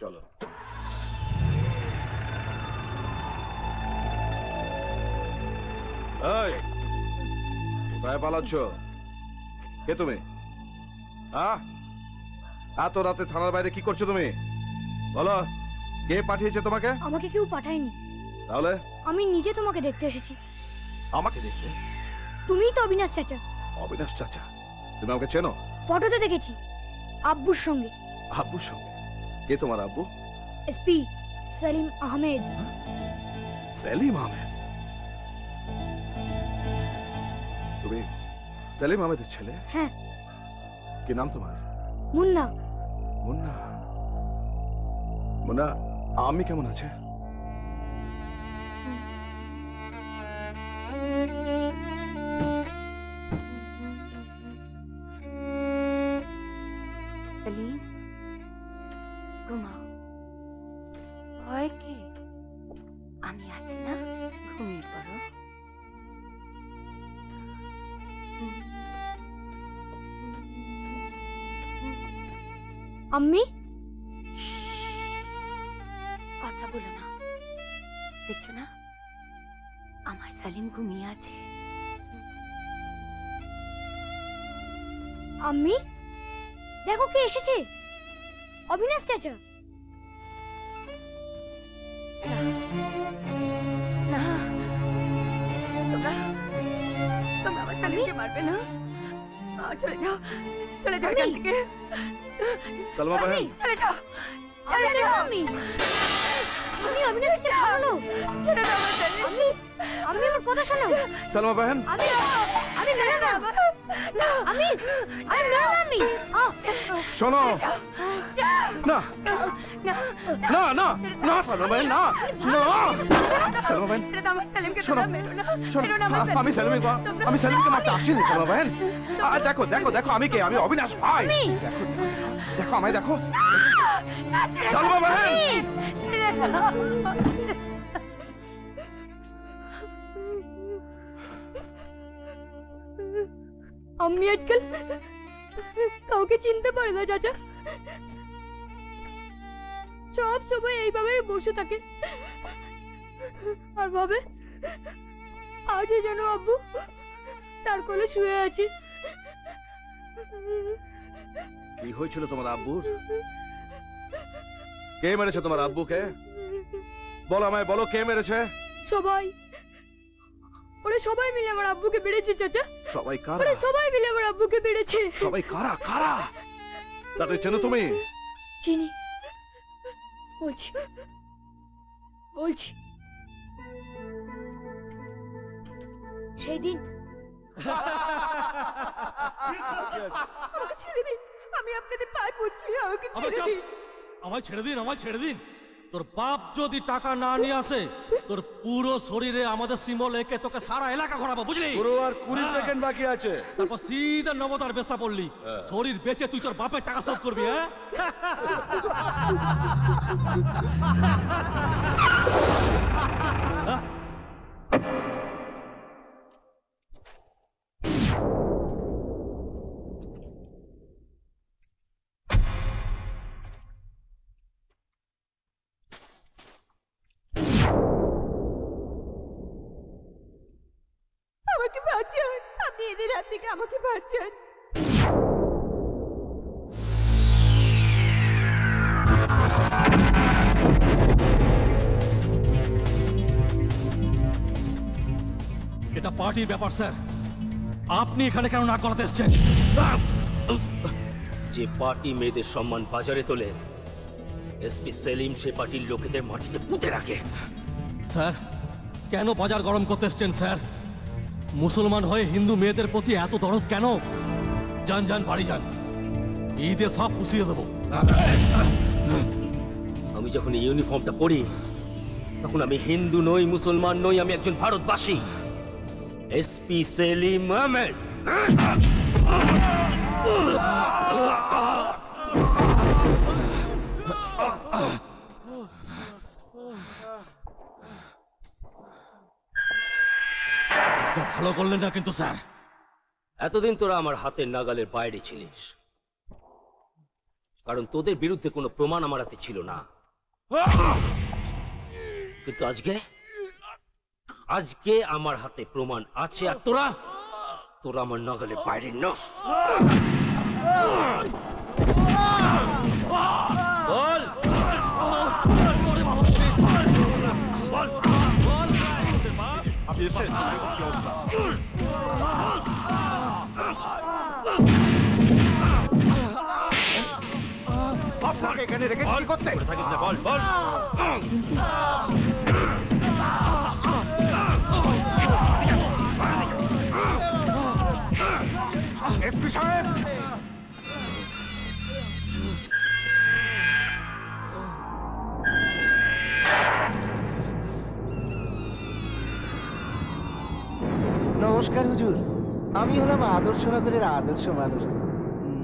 চলো। এই, কোথায় পালাচ্ছ? কে তুমি? এত রাতে থানার বাইরে কি করছো তুমি? বলো, কে পাঠিয়েছে তোমাকে? আমাকে কেউ পাঠায়নি। তাহলে? আমি নিজে তোমাকে দেখতে এসেছি। আমাকে দেখতে? তুমিই তো অবিনাশ চাচা। অবিনাশ চাচা? তুমি আমাকে চেনো? ফটোতে দেখেছি, আব্বুর সঙ্গে। আব্বুর সঙ্গে? কে তোমার আব্বু? এসপি সেলিম আহমেদ। সেলিম আহমেদ? তুমি সেলিম আহমেদের ছেলে? হ্যাঁ। কি নাম তোমার? মুন্না। মুন্না? মুন্না, আমি কেমন আছে? ঘুমাও, ভয় কি? আমি আছি না, ঘুমিয়ে পড়ো। আম্মি, কথা বলো না, দেখছো না আমার সালিম ঘুমিয়ে আছে। আম্মি দেখো কে এসেছে, অবিনাশ চাচা। না, তোমরা আমার সালিমকে মারবে না। চলে যাও, চলে যাও এখান থেকে। সালমা বাহেন, চলে যাও, চলে যাও। আমি অবিনাশ চাচা ভালো। ছেড়ে দাও আমার সালিম। আমি আমার কথা শোনো। সালমা বাহেন, আমি মেরো না। আমি মেরো না। আমি শোনো। না না না না সালমা বাহেন, না না সালমা বাহেন, শোনো শোনো, আমি সেলিমকে মারতে আসিনি সালমা বাহেন। দেখো দেখো দেখো, আমি কে? আমি অবিনাশ ভাই। দেখো দেখো, আমায় দেখো সালমা বাহেন। আমি আজকাল কাউকে চিনতে পারে না চাচা। সব সময় এইভাবে বসে থাকে আর ভাবে আজও যেন আব্বু তার কোলে শুয়ে আছে। কি হয়েছিল তোমার আব্বুর? কে মেরেছে তোমার আব্বুকে? বলো আমায়, বলো কে মেরেছে? সবাই, ওরা সবাই মিলে আমার আব্বুকে মেরেছে চাচা। সবাই কারা? ওরা সবাই মিলে আমার আব্বুকে মেরেছে। সবাই কারা? কারা? তাদের চেনো তুমি? চিনি, বলছি বলছি। সেই দিন আমাকে ছেড়ে দিন, আমি আপনাদের পায়ে পড়ছি, আমাকে ছেড়ে দিন। আমায় ছেড়ে দিন, আমায় ছেড়ে দিন। তোর বাপ যদি টাকা না নিয়ে আসে, তোর পুরো শরীরে আমাদের সিম্বল এঁকে তোকে সারা এলাকা ঘোরাবো, বুঝলি? পুরো আর 20 সেকেন্ড বাকি আছে। তারপর সিধা নবতার বেসা পড়লি। শরীর বেচে তুই তোর বাপের টাকা শোধ করবি, হ্যাঁ? আমাকে বাঁচান, আপনি এদের হাত থেকে আমাকে বাঁচান। এটা পার্টির ব্যাপার স্যার, আপনি এখানে কেন নাক গলাতে এসছেন? যে পার্টি মেয়েদের সম্মান বাজারে তোলে, এসপি সেলিম সে পার্টির লোকেদের মাটিতে পুঁতে রাখে। স্যার, কেন বাজার গরম করতে এসছেন স্যার? মুসলমান হয়ে হিন্দু মেয়েদের প্রতি এত দরদ কেন? যান যান, বাড়ি যান, ঈদে সব পুষিয়ে দেবো। আমি যখন এই ইউনিফর্মটা পরি, তখন আমি হিন্দু নই, মুসলমান নই, আমি একজন ভারতবাসী, এসপি সেলিম আহমেদ। ভালো করলেন না কিন্তু স্যার। এতদিন তোরা আমার হাতের নাগালের বাইরে ছিলিস, কারণ তোদের বিরুদ্ধে কোনো প্রমাণ আমার হাতে ছিল না। কিন্তু আজকে আমার হাতে প্রমাণ আছে, আর তোরা আমার নাগালে বাইরে নস। বল আপনি এসছেন, কি অবস্থা? আপনাকে এখানে রেখেছি কি করতে? থাকিস না, বল বল। এসপি সাহেব, নমস্কার হুজুর, আমি হলাম আদর্শনগরের আদর্শ মানুষ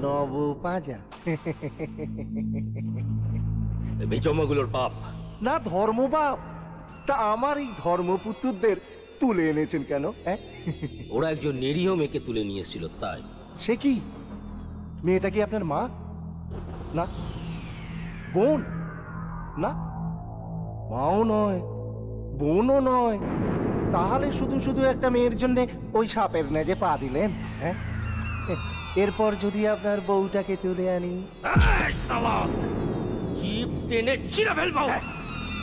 নবপাঁজা। বেজমাগুলোর বাপ না ধর্মবাপ, তা আমার এই ধর্মপুত্রদের তুলে এনেছেন কেন? ওরা একজন নিরীহ মেয়েকে তুলে নিয়ে এসেছিল, তাই। সে কি মেয়েটা কি আপনার মা? না বোন? না মাও নয়, বোনও নয়, তাহলে শুধু শুধু একটা মেয়ের জন্য ওই সাপের নেজে পা দিলেন? হ্যাঁ, এরপর যদি আপনার বউটাকে তুলে আনি? জিপ টেনে ছিঁড়ে ফেলবো।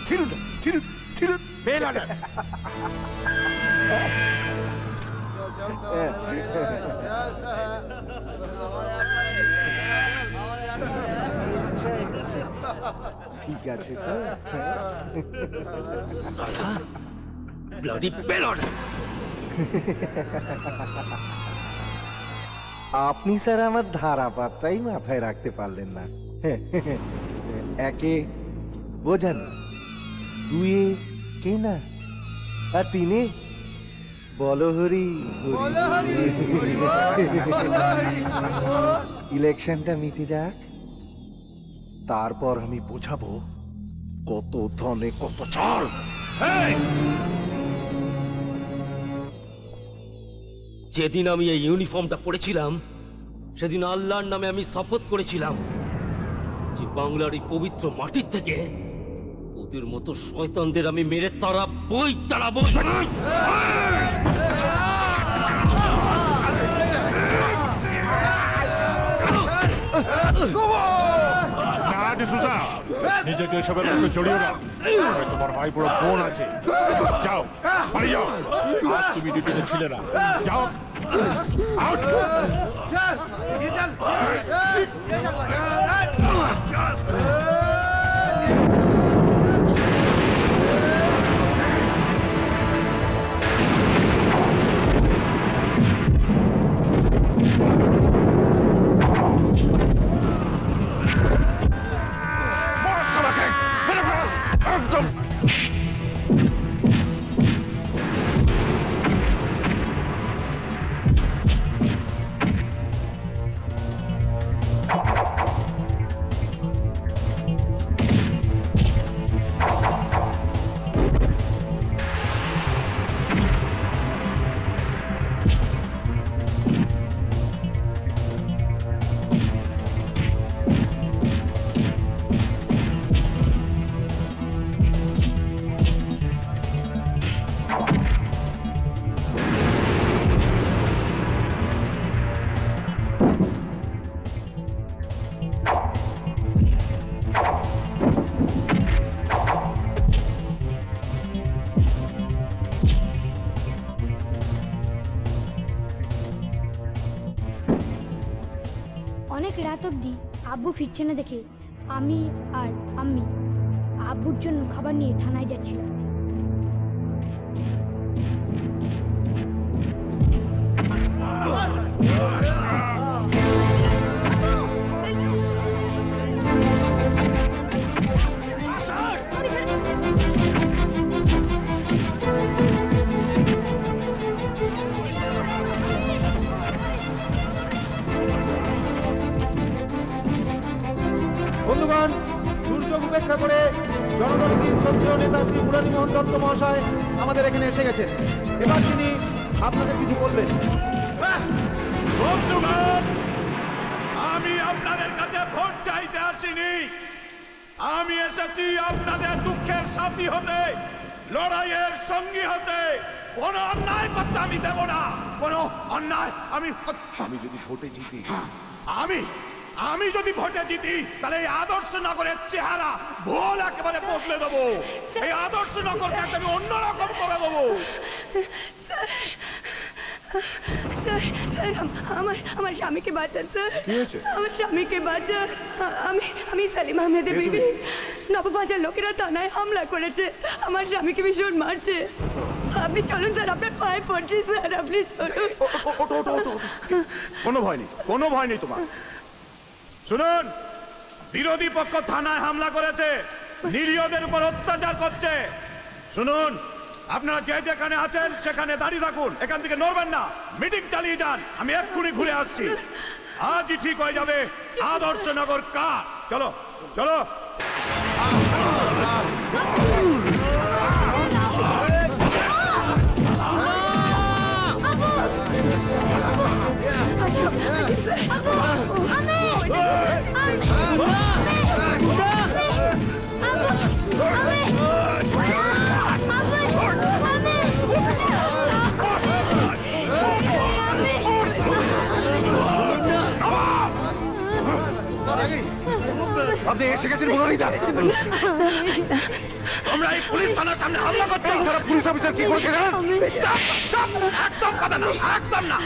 ছিড়ুন ছিড়ুন ছিড়ুন, বেল আনেন। ঠিক আছে তো? সালা ব্লাডি বেলড। আপনি স্যার আমার ধারাপাতটাই মাথায় রাখতে পারলেন না। একে বোঝান, দুয়ে কে না, আর তিনে বলো হরি ইলেকশনটা মিটে যাক, তারপর আমি বোঝাবো কত ধনে কত চাল। যেদিন আমি এই ইউনিফর্মটা পরেছিলাম, সেদিন আল্লাহর নামে আমি শপথ করেছিলাম যে বাংলার এই পবিত্র মাটির থেকে ওদের মতো শয়তানদের আমি মেরে তাড়াবই। নিজেকে এসবের মধ্যে জড়িও না। তোমার ভাই পুরো বোন আছে, যাও বাড়ি যাও। আজ তুমি ডিউটিতে ছিলে না, যাও। অনেক রাত অবধি আব্বু ফিরছে না দেখে আমি আর আম্মি আব্বুর জন্য খাবার নিয়ে থানায় যাচ্ছিলাম। বন্ধুগণ, দুর্যোগ উপেক্ষা করে জনদরদী শ্রদ্ধেয় নেতা শ্রী মুরারীমোহন দত্ত মহাশয় আমাদের এখানে এসে গেছেন। এবার তিনি আপনাদের কিছু বলবেন। বন্ধুগণ, আমি আপনাদের কাছে ভোট চাইতে আসিনি, আমি এসেছি আপনাদের দুঃখের সাথী হতে, লড়াইয়ের সঙ্গী হতে। কোন অন্যায় করতে আমি দেব না, কোন অন্যায়। আমি যদি ভোটে জিতি, আমি যদি ভোটে জিতি, তাহলে এই আদর্শ নগরের চেহারা ভুল একেবারে বদলে দেবো। এই আদর্শ নগরকে আমি অন্যরকম করে দেবো। স্যার, আমার স্বামীকে বাঁচান স্যার, আমার স্বামীকে বাঁচান। আমি সালিম আহমেদের বিবি। নববাজার লোকেরা থানায় হামলা করেছে, আমার স্বামীকে ভীষণ মারছে। আপনি চলুন স্যার, আপনার পায়ে পড়ছি স্যার, আপনি চলুন। কোনো ভয় নেই, কোনো ভয় নেই তোমার। শুনুন, বিরোধী পক্ষ থানায় হামলা করেছে, নিরীহদের উপর অত্যাচার করছে। শুনুন, আপনারা যে যেখানে আছেন সেখানে দাঁড়িয়ে থাকুন, এখান থেকে নড়বেন না, মিটিং চালিয়ে যান। আমি এক্ষুনি ঘুরে আসছি, আজই ঠিক হয়ে যাবে আদর্শনগর কার। চলো চলো। আপনি এসে গেছেন বলরিদা। তোমরা এই পুলিশ থানার সামনে হামলা করছো। সারা পুলিশ অফিসার কি করেছে জানেন? একদম কথা না, একদম না।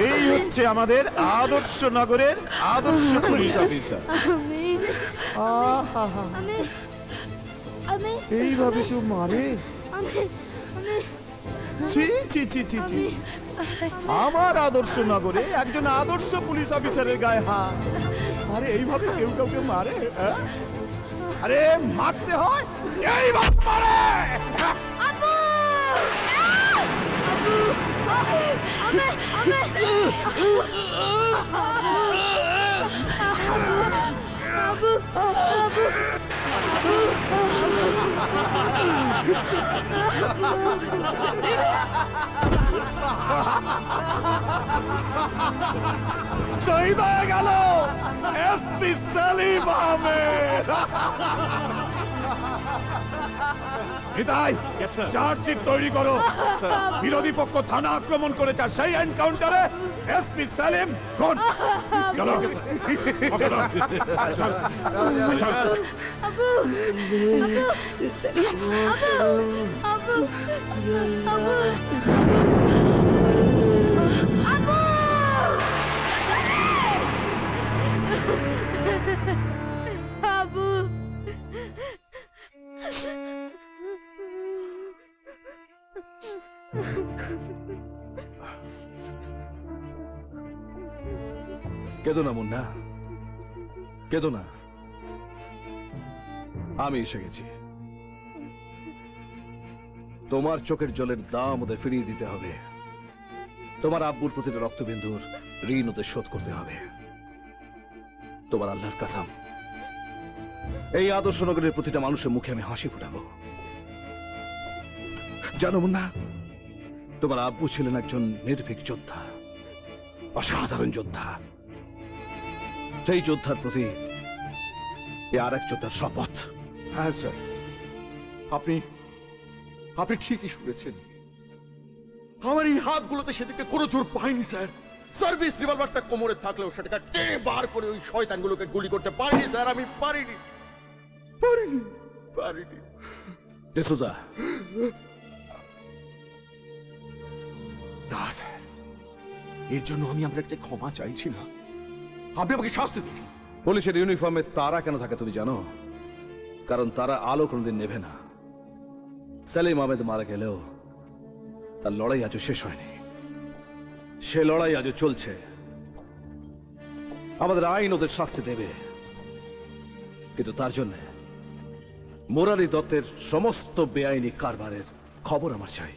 এই হচ্ছে আমাদের আদর্শ নগরের আদর্শ পুলিশ অফিসার। এইভাবে তো মারে। আমার আদর্শ নগরে একজন আদর্শ পুলিশ অফিসারের গায়ে হাত। আরে এইভাবে কেউ কাউকে মারে? আরে মারতে হয় এইভাবে মারে। শহীদ হয়ে গেল এসপি সালিম আহমেদ। নিতাই, চার্জশিট তৈরি করো। বিরোধী পক্ষ থানা আক্রমণ করেছে, সেই এনকাউন্টারে এসপি সালিম খুন। চলো কেঁদো না মুন্না, কেঁদো না। আমি এসে গেছি। তোমার চোখের জলের দাম ওদের ফিরিয়ে দিতে হবে। তোমার আব্বুর প্রতিটা রক্তবিন্দুর ঋণ ওদের শোধ করতে হবে। তোমার আল্লাহর কসম, এই আদর্শ নগরের প্রতিটা মানুষের মুখে আমি হাসি ফুটাবো। জানো মুন্না, তোমার আব্বু ছিলেন একজন নির্ভীক যোদ্ধা, অসাধারণ যোদ্ধা। সেই যোদ্ধার প্রতি আর এক যোদ্ধার শপথ। হ্যাঁ স্যার, আপনি ঠিকই শুনেছেন। আমার এই হাতগুলোতে সেদিকে কোনো জোর পাইনি স্যার। সার্ভিস রিভলভারটা কোমরে থাকলেও সেটাকে টেনে বার করে ওই শয়তানগুলোকে গুলি করতে পারিনি স্যার। আমি পারিনি। ডিসুজা, না স্যার, এর জন্য আমি আপনার কাছে ক্ষমা চাইছি না। আপনি আমাকে শাস্তি দিন। পুলিশের ইউনিফর্মে তারা কেন থাকে তুমি জানো? কারণ তারা আলো কোনদিন নেভে না। সালিম আহমেদ মারা গেলেও তার লড়াই আজও শেষ হয়নি। সে লড়াই আজও চলছে। আমাদের আইন ওদের শাস্তি দেবে, কিন্তু তার জন্য মুরারি দত্তের সমস্ত বেআইনি কারবারের খবর আমার চাই।